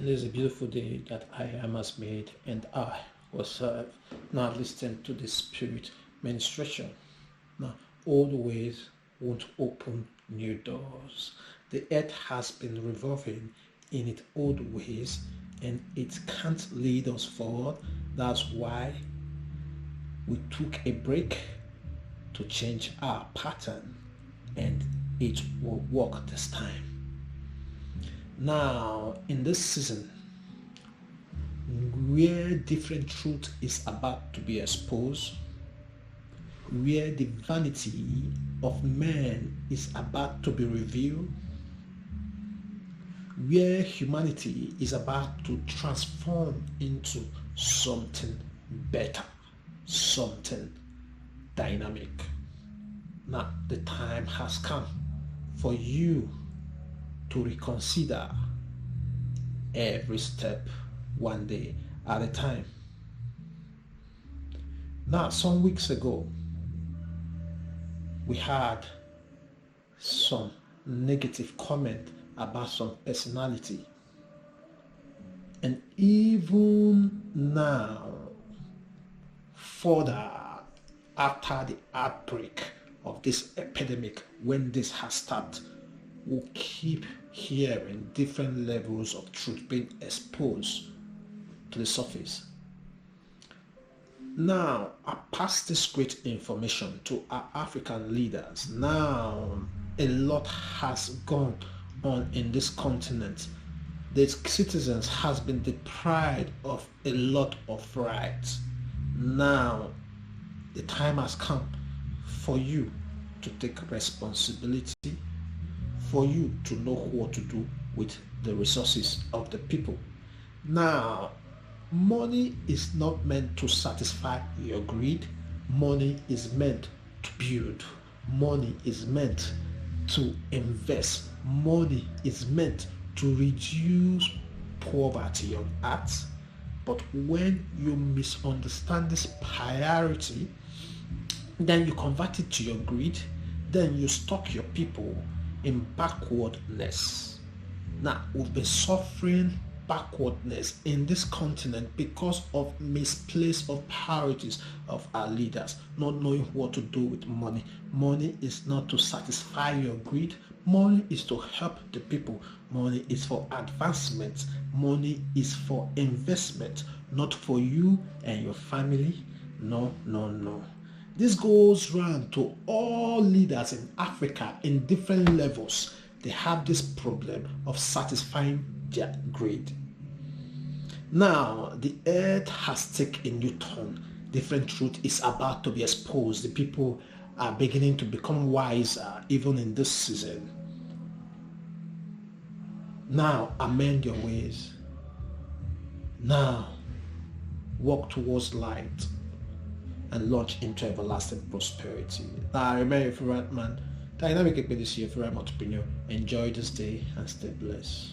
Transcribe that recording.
This is a beautiful day that I am has made, and I was now listening to the Spirit Ministration. Now, old ways won't open new doors. The earth has been revolving in its old ways, and it can't lead us forward. That's why we took a break to change our pattern, and it will work this time. Now, in this season, where different truth is about to be exposed, where the vanity of man is about to be revealed, where humanity is about to transform into something better, something dynamic. Now, the time has come for you to reconsider every step one day at a time. Now, some weeks ago, we had some negative comment about some personality. And even now, further after the outbreak of this epidemic, when this has started, we'll keep hearing different levels of truth being exposed to the surface. Now, I pass this great information to our African leaders. Now, a lot has gone on in this continent. The citizens has been deprived of a lot of rights. Now, the time has come for you to take responsibility, for you to know what to do with the resources of the people. Now, money is not meant to satisfy your greed. Money is meant to build. Money is meant to invest. Money is meant to reduce poverty on earth. But when you misunderstand this priority, then you convert it to your greed, then you stock your people in backwardness. Now, we've been suffering backwardness in this continent because of misplaced of priorities of our leaders, not knowing what to do with money. Money is not to satisfy your greed. Money is to help the people. Money is for advancement. Money is for investment, not for you and your family. No, no, no. This goes round to all leaders in Africa in different levels. They have this problem of satisfying their greed. Now, the earth has taken a new turn. Different truth is about to be exposed. The people are beginning to become wiser even in this season. Now, amend your ways. Now, walk towards light and launch into everlasting prosperity. Now, remember, if you're right, man, dynamic ability, if you're right, entrepreneur, enjoy this day and stay blessed.